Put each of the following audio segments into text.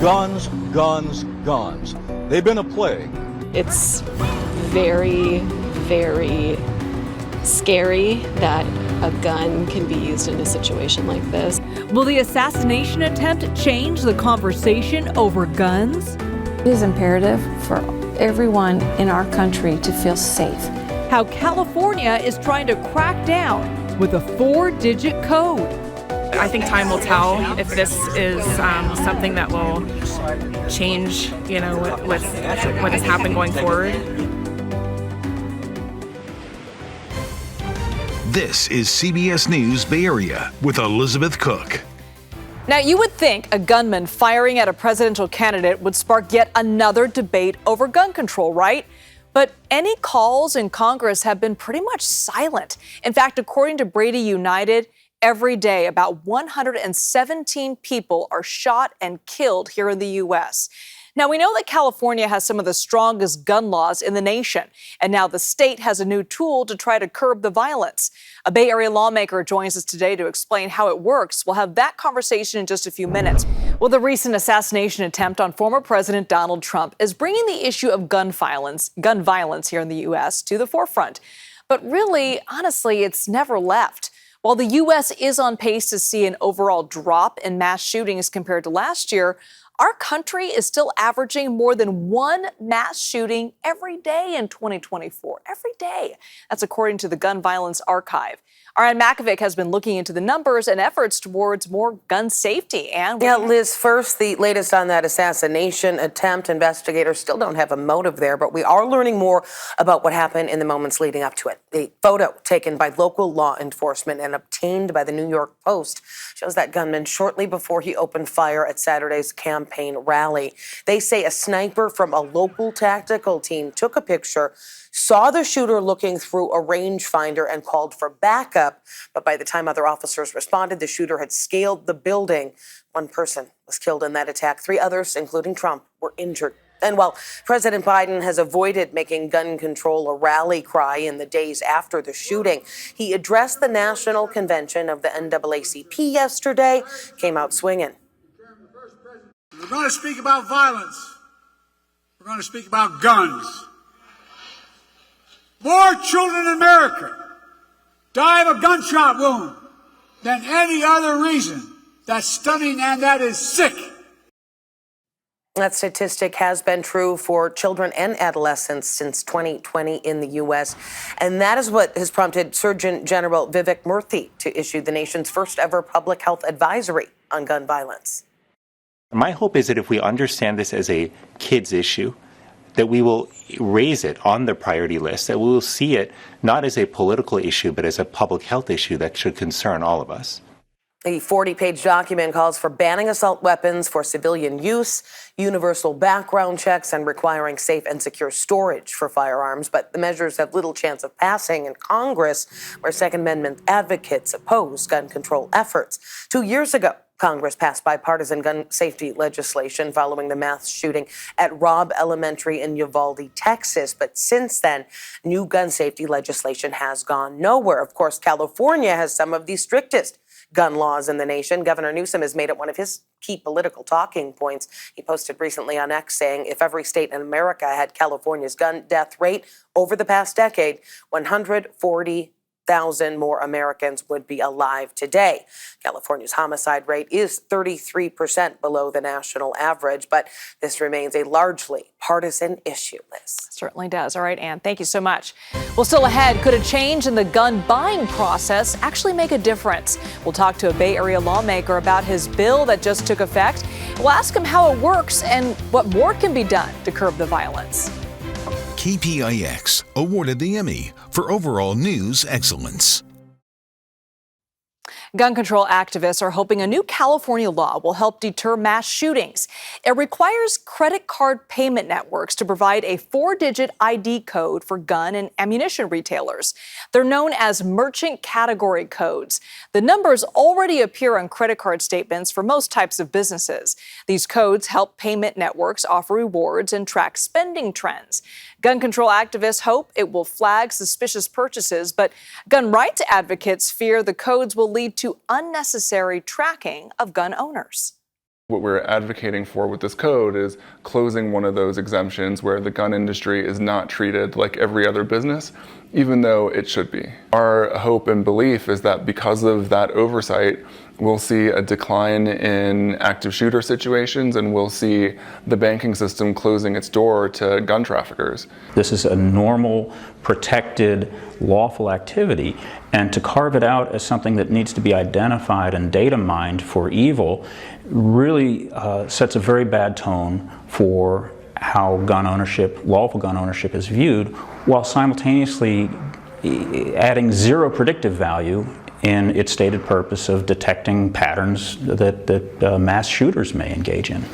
Guns, guns, guns. They've been a plague. It's very, very scary that a gun can be used in a situation like this. Will the assassination attempt change the conversation over guns? It is imperative for everyone in our country to feel safe. How California is trying to crack down with a 4-digit code. I think time will tell if this is something that will change, what has happened going forward. This is CBS News Bay Area with Elizabeth Cook. Now, you would think a gunman firing at a presidential candidate would spark yet another debate over gun control, right? But any calls in Congress have been pretty much silent. In fact, according to Brady United, every day about 117 people are shot and killed here in the U.S. Now, we know that California has some of the strongest gun laws in the nation, and now the state has a new tool to try to curb the violence. A Bay Area lawmaker joins us today to explain how it works. We'll have that conversation in just a few minutes. Well, the recent assassination attempt on former President Donald Trump is bringing the issue of gun violence here in the U.S. to the forefront. But really, honestly, it's never left. While the U.S. is on pace to see an overall drop in mass shootings compared to last year, our country is still averaging more than one mass shooting every day in 2024. Every day. That's according to the Gun Violence Archive. Ann Makovic has been looking into the numbers and efforts towards more gun safety. And Liz, first, the latest on that assassination attempt. Investigators still don't have a motive there, but we are learning more about what happened in the moments leading up to it. The photo taken by local law enforcement and obtained by the New York Post shows that gunman shortly before he opened fire at Saturday's campaign rally. They say a sniper from a local tactical team took a picture, saw the shooter looking through a rangefinder and called for backup. But by the time other officers responded, the shooter had scaled the building. One person was killed in that attack. 3 others, including Trump, were injured. And while President Biden has avoided making gun control a rally cry in the days after the shooting, he addressed the national convention of the NAACP yesterday, came out swinging. We're going to speak about violence. We're going to speak about guns. More children in America die of a gunshot wound than any other reason. That's stunning and that is sick. That statistic has been true for children and adolescents since 2020 in the U.S. And that is what has prompted Surgeon General Vivek Murthy to issue the nation's first ever public health advisory on gun violence. My hope is that if we understand this as a kids issue, that we will raise it on the priority list, that we will see it not as a political issue, but as a public health issue that should concern all of us. The 40-page document calls for banning assault weapons for civilian use, universal background checks, and requiring safe and secure storage for firearms. But the measures have little chance of passing in Congress, where Second Amendment advocates oppose gun control efforts. 2 years ago, Congress passed bipartisan gun safety legislation following the mass shooting at Robb Elementary in Uvalde, Texas. But since then, new gun safety legislation has gone nowhere. Of course, California has some of the strictest gun laws in the nation. Governor Newsom has made it one of his key political talking points. He posted recently on X saying if every state in America had California's gun death rate over the past decade, 140,000 more Americans would be alive today. California's homicide rate is 33% below the national average, but this remains a largely partisan issue, Liz. Certainly does. All right, Ann, thank you so much. Well, still ahead, could a change in the gun buying process actually make a difference? We'll talk to a Bay Area lawmaker about his bill that just took effect. We'll ask him how it works and what more can be done to curb the violence. KPIX awarded the Emmy for overall news excellence. Gun control activists are hoping a new California law will help deter mass shootings. It requires credit card payment networks to provide a 4-digit ID code for gun and ammunition retailers. They're known as merchant category codes. The numbers already appear on credit card statements for most types of businesses. These codes help payment networks offer rewards and track spending trends. Gun control activists hope it will flag suspicious purchases, but gun rights advocates fear the codes will lead to unnecessary tracking of gun owners. What we're advocating for with this code is closing one of those exemptions where the gun industry is not treated like every other business, even though it should be. Our hope and belief is that because of that oversight, we'll see a decline in active shooter situations, and we'll see the banking system closing its door to gun traffickers. This is a normal, protected, lawful activity, and to carve it out as something that needs to be identified and data mined for evil really sets a very bad tone for how gun ownership, lawful gun ownership, is viewed, while simultaneously adding zero predictive value in its stated purpose of detecting patterns that mass shooters may engage in.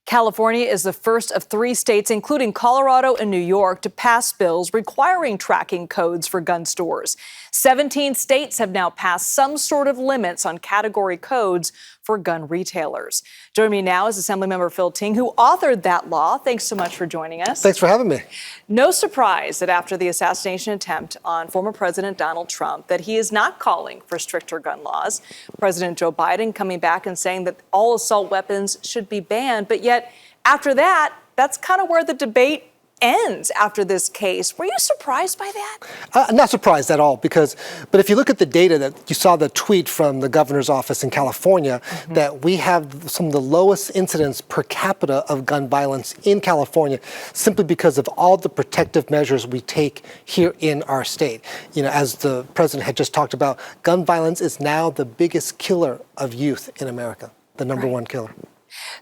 California is the first of 3 states, including Colorado and New York, to pass bills requiring tracking codes for gun stores. 17 states have now passed some sort of limits on category codes for gun retailers. Joining me now is Assemblymember Phil Ting, who authored that law. Thanks so much for joining us. Thanks for having me. No surprise that after the assassination attempt on former President Donald Trump, that he is not calling for stricter gun laws. President Joe Biden coming back and saying that all assault weapons should be banned. But yet, after that, that's kind of where the debate ends after this case. Were you surprised by that? Not surprised at all, but if you look at the data, that you saw the tweet from the governor's office in California, that we have some of the lowest incidents per capita of gun violence in California, simply because of all the protective measures we take here in our state. You know, as the president had just talked about, gun violence is now the biggest killer of youth in America, the number one killer.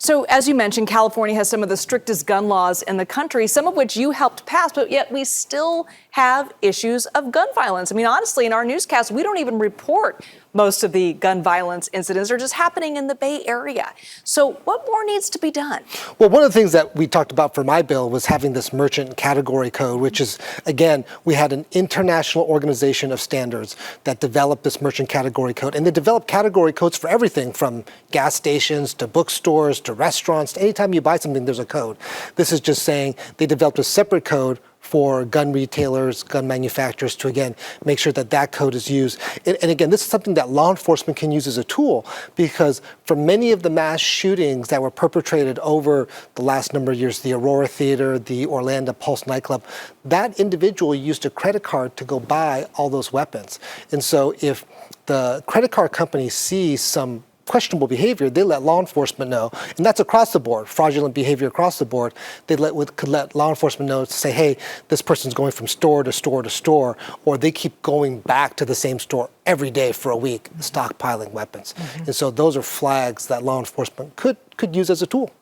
So, as you mentioned, California has some of the strictest gun laws in the country, some of which you helped pass, but yet we still have issues of gun violence. I mean, honestly, in our newscast, we don't even report most of the gun violence incidents. Are just happening in the Bay Area. So what more needs to be done? Well, one of the things that we talked about for my bill was having this merchant category code, which is, again, we had an international organization of standards that developed this merchant category code. And they developed category codes for everything from gas stations to bookstores to restaurants. Anytime you buy something, there's a code. This is just saying they developed a separate code for gun retailers, gun manufacturers, to, again, make sure that that code is used. And again, this is something that law enforcement can use as a tool, because for many of the mass shootings that were perpetrated over the last number of years, the Aurora Theater, the Orlando Pulse nightclub, that individual used a credit card to go buy all those weapons. And so if the credit card company sees some questionable behavior, they let law enforcement know, and that's across the board, fraudulent behavior across the board. They could let law enforcement know to say, hey, this person's going from store to store to store, or they keep going back to the same store every day for a week, stockpiling weapons. And so those are flags that law enforcement could use as a tool.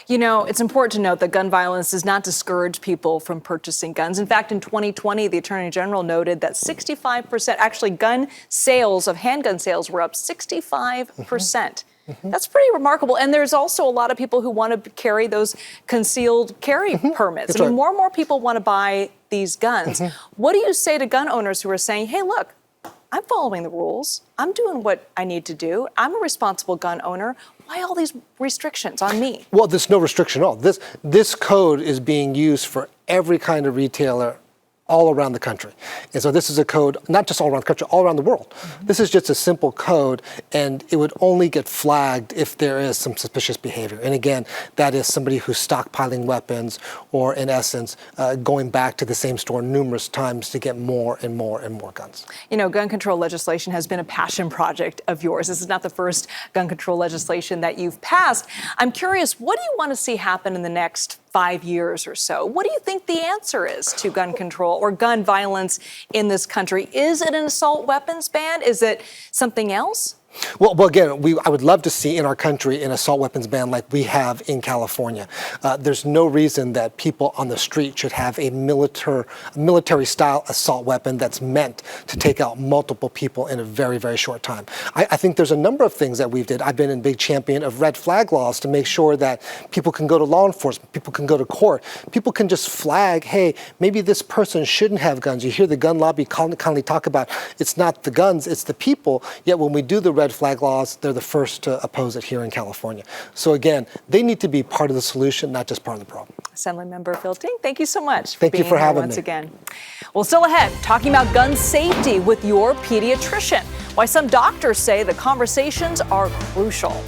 You know, it's important to note that gun violence does not discourage people from purchasing guns. In fact, in 2020, the Attorney General noted that 65%, actually gun sales of handgun sales were up 65%. That's pretty remarkable. And there's also a lot of people who want to carry those concealed carry permits. I mean, more and more people want to buy these guns. What do you say to gun owners who are saying, hey, look, I'm following the rules. I'm doing what I need to do. I'm a responsible gun owner. Why all these restrictions on me? Well, there's no restriction at all. This code is being used for every kind of retailer all around the country. And so this is a code, not just all around the country, all around the world. This is just a simple code, and it would only get flagged if there is some suspicious behavior. And again, that is somebody who's stockpiling weapons, or in essence, going back to the same store numerous times to get more and more and more guns. You know, gun control legislation has been a passion project of yours. This is not the first gun control legislation that you've passed. I'm curious, what do you want to see happen in the next 5 years or so? What do you think the answer is to gun control or gun violence in this country? Is it an assault weapons ban? Is it something else? Well, again, I would love to see in our country an assault weapons ban like we have in California. There's no reason that people on the street should have a military-style assault weapon that's meant to take out multiple people in a very, very short time. I think there's a number of things that we've did. I've been a big champion of red flag laws to make sure that people can go to law enforcement, people can go to court, people can just flag, hey, maybe this person shouldn't have guns. You hear the gun lobby constantly talk about it's not the guns, it's the people. Yet when we do the red flag laws, they're the first to oppose it here in California. So again, they need to be part of the solution, not just part of the problem. Assemblymember Phil Ting, thank you so much for being here once again. Well, still ahead, talking about gun safety with your pediatrician. Why some doctors say the conversations are crucial.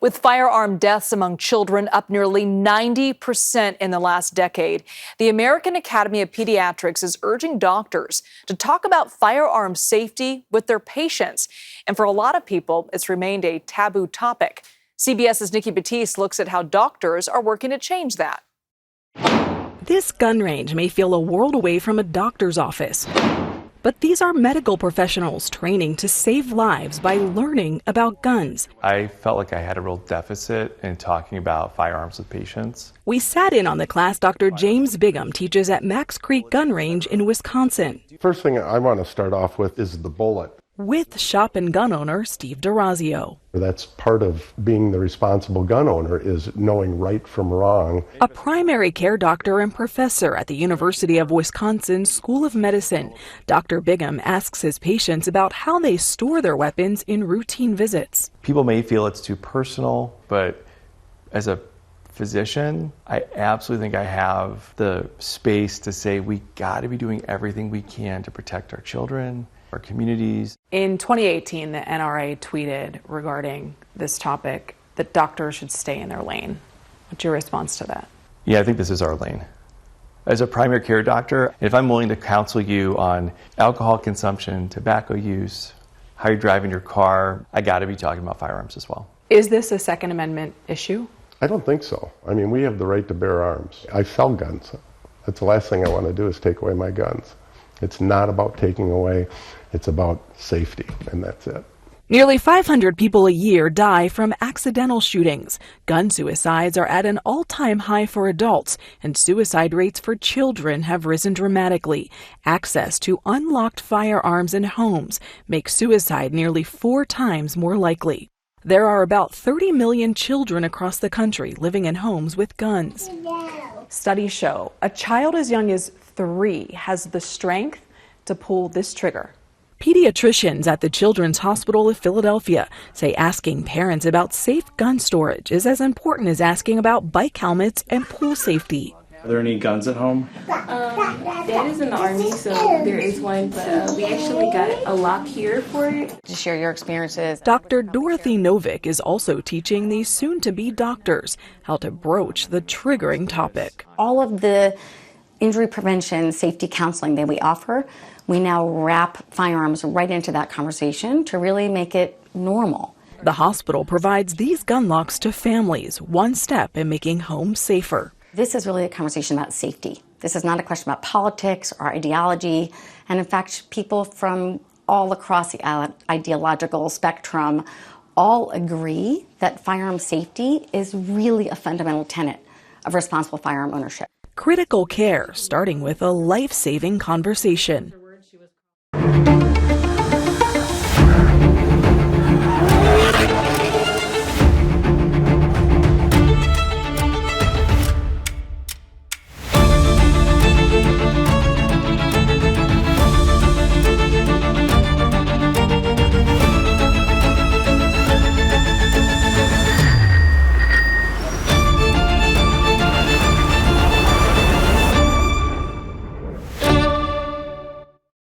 With firearm deaths among children up nearly 90% in the last decade, the American Academy of Pediatrics is urging doctors to talk about firearm safety with their patients. And for a lot of people, it's remained a taboo topic. CBS's Nikki Batiste looks at how doctors are working to change that. This gun range may feel a world away from a doctor's office. But these are medical professionals training to save lives by learning about guns. I felt like I had a real deficit in talking about firearms with patients. We sat in on the class Dr. James Bigham teaches at Max Creek Gun Range in Wisconsin. First thing I want to start off with is the bullet. With shop and gun owner Steve DeRazio. That's part of being the responsible gun owner, is knowing right from wrong. A primary care doctor and professor at the University of Wisconsin School of Medicine, Dr. Bigham asks his patients about how they store their weapons in routine visits. People may feel it's too personal, but as a physician, I absolutely think I have the space to say we got to be doing everything we can to protect our children, our communities. In 2018, the NRA tweeted regarding this topic that doctors should stay in their lane. What's your response to that? Yeah, I think this is our lane. As a primary care doctor, if I'm willing to counsel you on alcohol consumption, tobacco use, how you're driving your car, I got to be talking about firearms as well. Is this a Second Amendment issue? I don't think so. I mean, we have the right to bear arms. I sell guns. That's the last thing I want to do is take away my guns. It's not about taking away, it's about safety, and that's it. Nearly 500 people a year die from accidental shootings. Gun suicides are at an all-time high for adults, and suicide rates for children have risen dramatically. Access to unlocked firearms in homes makes suicide nearly 4 times more likely. There are about 30 million children across the country living in homes with guns. Studies show a child as young as 3 has the strength to pull this trigger. Pediatricians at the Children's Hospital of Philadelphia say asking parents about safe gun storage is as important as asking about bike helmets and pool safety. Are there any guns at home? Dad is in the Army, so there is one, but we actually got a lock here for it. To share your experiences. Dr. Dorothy Novick is also teaching these soon-to-be doctors how to broach the triggering topic. All of the injury prevention, safety counseling that we offer, we now wrap firearms right into that conversation to really make it normal. The hospital provides these gun locks to families, one step in making homes safer. This is really a conversation about safety. This is not a question about politics or ideology. And in fact, people from all across the ideological spectrum all agree that firearm safety is really a fundamental tenet of responsible firearm ownership. Critical care, starting with a life-saving conversation.